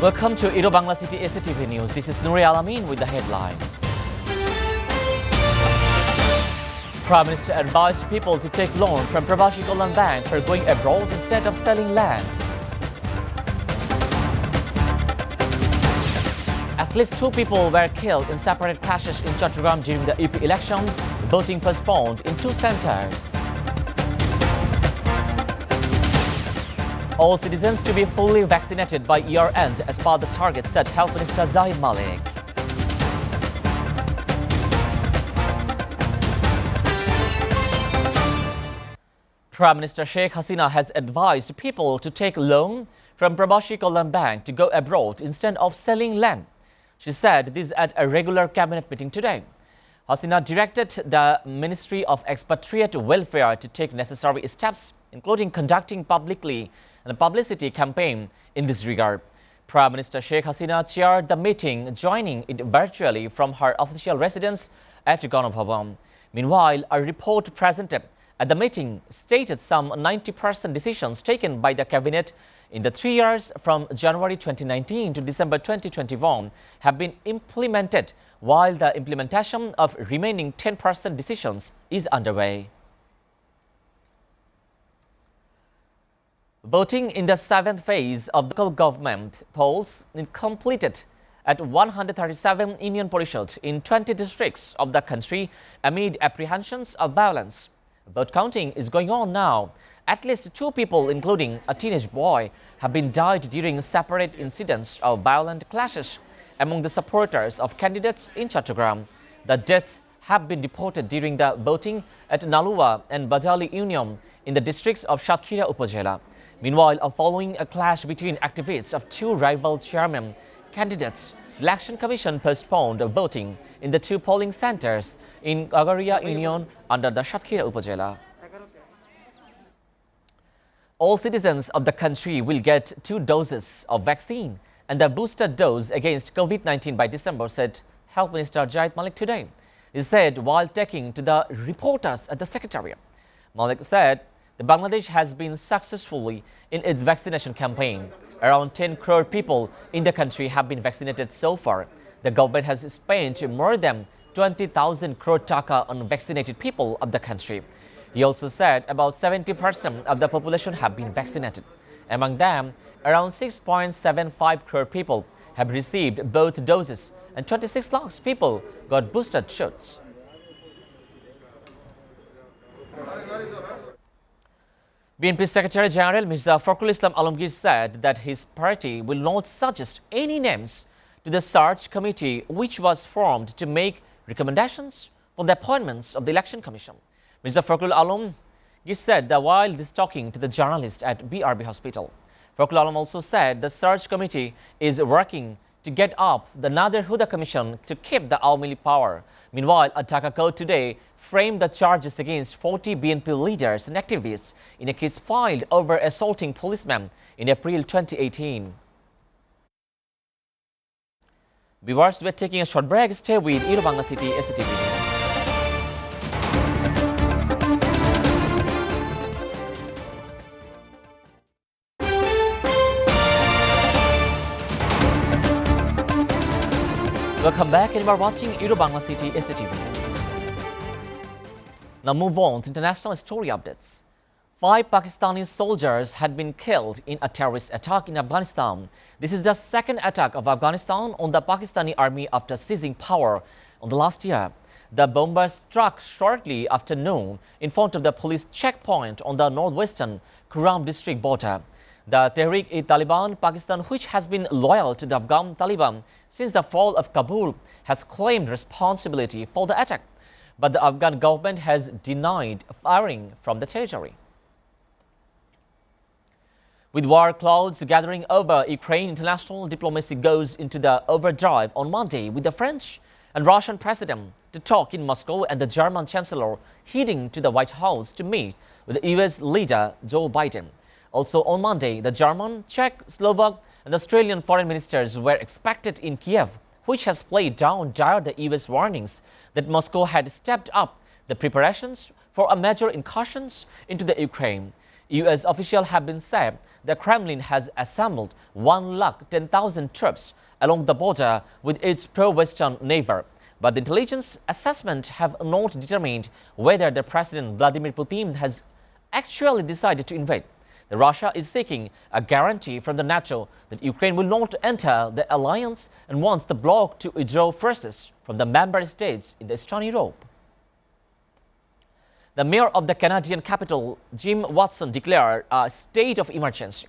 Welcome to Bangla City SATV News. This is Nuri Alamin with the headlines. Prime Minister advised people to take loan from Prabashi Kalyan Bank for going abroad instead of selling land. At least 2 people were killed in separate clashes in Chattogram during the EP election, voting postponed in 2 centres. All citizens to be fully vaccinated by year-end as per the target set Health Minister Zahid Malik. Prime Minister Sheikh Hasina has advised people to take loan from Prabashi Kalyan Bank to go abroad instead of selling land. She said this at a regular cabinet meeting today. Hasina directed the Ministry of Expatriate Welfare to take necessary steps, including conducting publicly a publicity campaign in this regard. Prime Minister Sheikh Hasina chaired the meeting, joining it virtually from her official residence at Ganabhavan. Meanwhile, a report presented at the meeting stated some 90% decisions taken by the cabinet in the 3 years from January 2019 to December 2021 have been implemented, while the implementation of remaining 10% decisions is underway. Voting in the 7th phase of the local government polls is completed at 137 Union Parishad in 20 districts of the country amid apprehensions of violence. Vote counting is going on now. At least 2 people, including a teenage boy, have been died during separate incidents of violent clashes among the supporters of candidates in Chattogram. The deaths have been reported during the voting at Nalua and Bajali Union in the districts of Satkira Upazila. Meanwhile, following a clash between activists of 2 rival chairman candidates, the Election Commission postponed voting in the 2 polling centres in Agaria Union under the Satkira Upazila. All citizens of the country will get 2 doses of vaccine and the booster dose against COVID-19 by December, said Health Minister Zahid Malik today. He said while talking to the reporters at the Secretariat. Malik said the Bangladesh has been successfully in its vaccination campaign. Around 10 crore people in the country have been vaccinated so far. The government has spent more than 20,000 crore taka on vaccinated people of the country. He also said about 70% of the population have been vaccinated. Among them, around 6.75 crore people have received both doses and 26 lakhs people got boosted shots. BNP Secretary General Mirza Fakhrul Islam Alamgir said that his party will not suggest any names to the search committee which was formed to make recommendations for the appointments of the Election Commission. Mirza Fakhrul Alamgir said that while talking to the journalist at BRB Hospital. Fakhrul Alam also said the search committee is working to get up the Nader Huda Commission to keep the Awami League power. Meanwhile, a Dhaka court today framed the charges against 40 BNP leaders and activists in a case filed over assaulting policemen in April 2018. Viewers, we're taking a short break. Stay with Bangla City SATV News. Welcome back, and you are watching Bangla City SATV News. Now move on to international story updates. 5 Pakistani soldiers had been killed in a terrorist attack in Afghanistan. This is the 2nd attack of Afghanistan on the Pakistani army after seizing power on the last year. The bomber struck shortly after noon in front of the police checkpoint on the northwestern Kuram district border. The Tehreek-e-Taliban Pakistan, which has been loyal to the Afghan Taliban since the fall of Kabul, has claimed responsibility for the attack, but the Afghan government has denied firing from the territory. With war clouds gathering over Ukraine, international diplomacy goes into the overdrive on Monday with the French and Russian president to talk in Moscow and the German chancellor heading to the White House to meet with the US leader Joe Biden. Also on Monday, the German, Czech, Slovak and Australian foreign ministers were expected in Kiev, which has played down the US warnings that Moscow had stepped up the preparations for a major incursions into the Ukraine. US officials have been said the Kremlin has assembled 110,000 troops along the border with its pro-Western neighbor. But the intelligence assessment have not determined whether the President Vladimir Putin has actually decided to invade. Russia is seeking a guarantee from the NATO that Ukraine will not enter the alliance and wants the bloc to withdraw forces from the member states in the Eastern Europe. The mayor of the Canadian capital, Jim Watson, declared a state of emergency.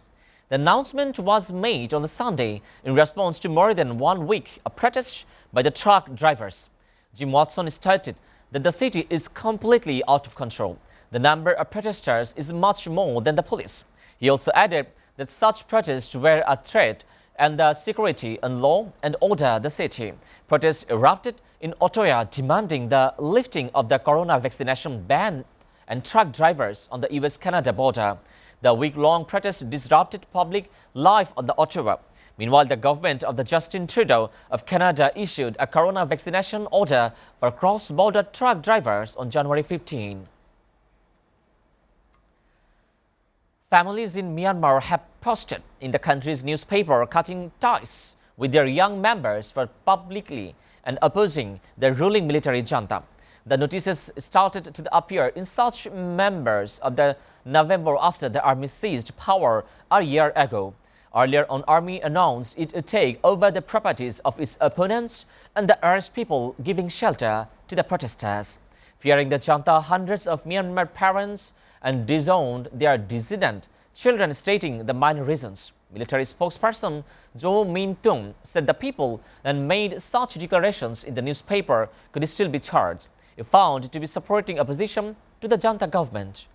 The announcement was made on the Sunday in response to more than 1 week of protests by the truck drivers. Jim Watson stated that the city is completely out of control. The number of protesters is much more than the police. He also added that such protests were a threat and the security and law and order the city. Protests erupted in Ottawa demanding the lifting of the corona vaccination ban and truck drivers on the US-Canada border. The week-long protest disrupted public life on the Ottawa. Meanwhile, the government of the Justin Trudeau of Canada issued a corona vaccination order for cross-border truck drivers on January 15. Families in Myanmar have posted in the country's newspaper cutting ties with their young members for publicly and opposing the ruling military junta. The notices started to appear in such members of the November after the army seized power a year ago. Earlier on, army announced it would take over the properties of its opponents and arrest people giving shelter to the protesters. Fearing the junta, hundreds of Myanmar parents and disowned their dissident children, stating the minor reasons. Military spokesperson Jo Min-tung said the people that made such declarations in the newspaper could still be charged if found to be supporting opposition to the junta government.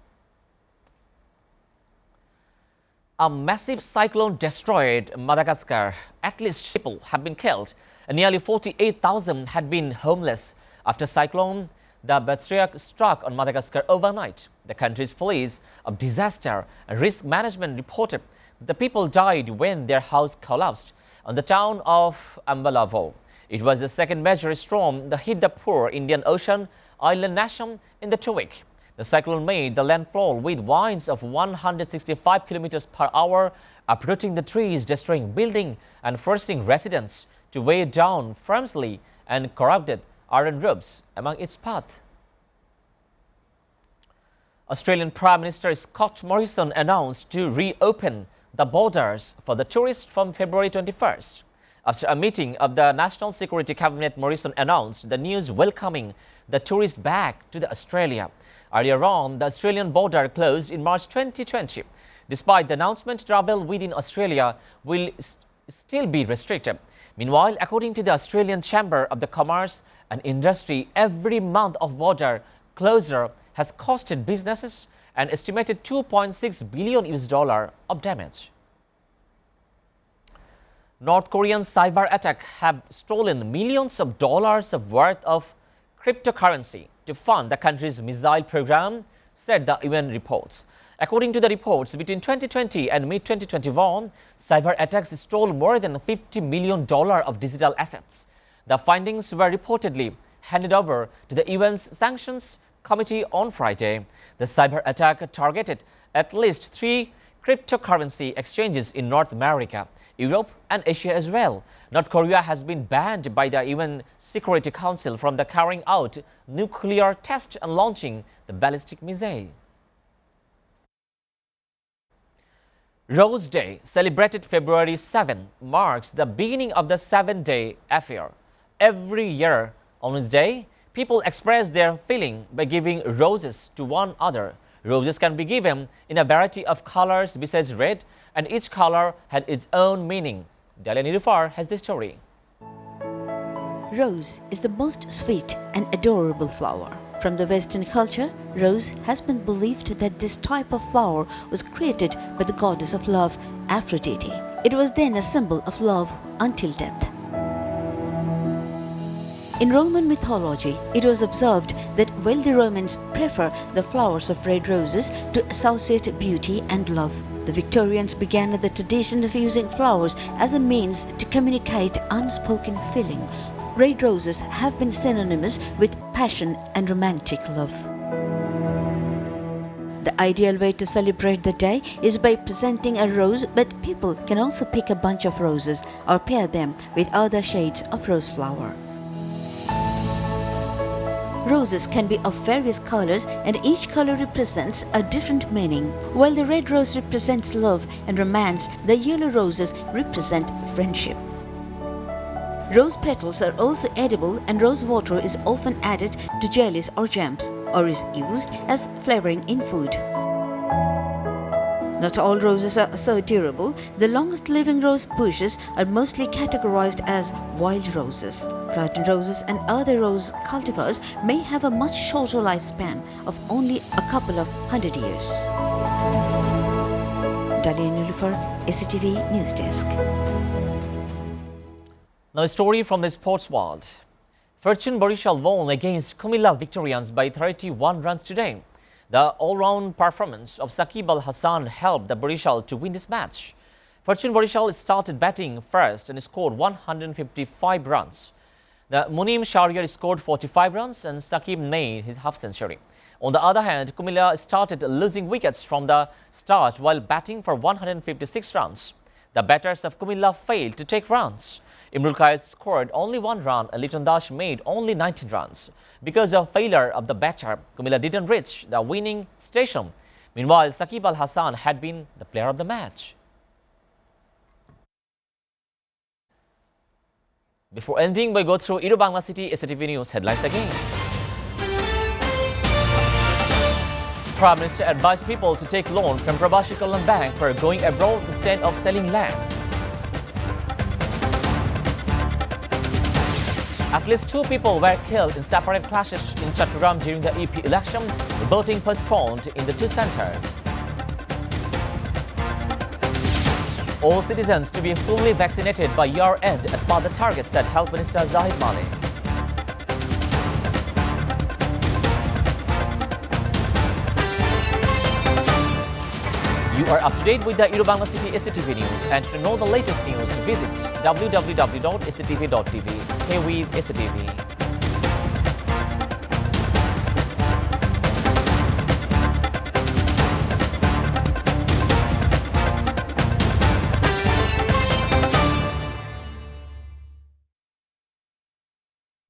A massive cyclone destroyed Madagascar. At least people have been killed and nearly 48,000 had been homeless after cyclone the Batriak struck on Madagascar overnight. The country's police of disaster and risk management reported that the people died when their house collapsed on the town of Ambalavo. It was the second major storm that hit the poor Indian Ocean island nation in the 2 weeks. The cyclone made the landfall with winds of 165 kilometers per hour, uprooting the trees, destroying buildings, and forcing residents to weigh down firmly and corroded iron roofs among its path. Australian Prime Minister Scott Morrison announced to reopen the borders for the tourists from February 21st. After a meeting of the National Security Cabinet, Morrison announced the news welcoming the tourists back to Australia. Earlier on, the Australian border closed in March 2020. Despite the announcement, travel within Australia will still be restricted. Meanwhile, according to the Australian Chamber of the Commerce and Industry, every month of border closure has costed businesses an estimated $2.6 billion of damage. North Korean cyber attack have stolen millions of dollars worth of cryptocurrency to fund the country's missile program, said the UN reports. According to the reports, between 2020 and mid-2021, cyber attacks stole more than $50 million of digital assets. The findings were reportedly handed over to the UN's Sanctions Committee on Friday. The cyber attack targeted at least 3 cryptocurrency exchanges in North America, Europe, and Asia as well. North Korea has been banned by the UN Security Council from the carrying out nuclear tests and launching the ballistic missile. Rose Day, celebrated February 7, marks the beginning of the 7-day affair. Every year on this day, people express their feeling by giving roses to one another. Roses can be given in a variety of colors besides red, and each color had its own meaning. Dalia Nilufar has the story. Rose is the most sweet and adorable flower. From the Western culture, rose has been believed that this type of flower was created by the goddess of love, Aphrodite. It was then a symbol of love until death. In Roman mythology, it was observed that wealthy Romans prefer the flowers of red roses to associate beauty and love. The Victorians began the tradition of using flowers as a means to communicate unspoken feelings. Red roses have been synonymous with passion and romantic love. The ideal way to celebrate the day is by presenting a rose, but people can also pick a bunch of roses or pair them with other shades of rose flower. Roses can be of various colors and each color represents a different meaning. While the red rose represents love and romance, the yellow roses represent friendship. Rose petals are also edible and rose water is often added to jellies or jams or is used as flavoring in food. Not all roses are so durable. The longest living rose bushes are mostly categorized as wild roses. Curtain roses and other rose cultivars may have a much shorter lifespan of only a couple of 100 years. Dalia Nulufer, SATV News Desk. Now a story from the sports world. Fortune Barishal won against Kumilla Victorians by 31 runs today. The all-round performance of Saqib Al Hassan helped the Barishal to win this match. Fortune Barishal started batting first and scored 155 runs. The Munim Shahryar scored 45 runs and Saqib made his half-century. On the other hand, Kumilla started losing wickets from the start while batting for 156 runs. The batters of Kumilla failed to take runs. Imrul Qais scored only 1 run and Liton Das made only 19 runs. Because of failure of the batter, Kumilla didn't reach the winning station. Meanwhile, Saqib Al Hassan had been the player of the match. Before ending, we go through Bangla City SATV News headlines again. Prime Minister advised people to take loan from Prabashi Kalyan Bank for going abroad instead of selling land. At least 2 people were killed in separate clashes in Chattogram during the EP election, voting postponed in the 2 centres. All citizens to be fully vaccinated by year end as per the target, said Health Minister Zahid Malik. You are up to date with the Bangla City SATV News, and to know the latest news, visit www.satv.tv. Stay with SATV.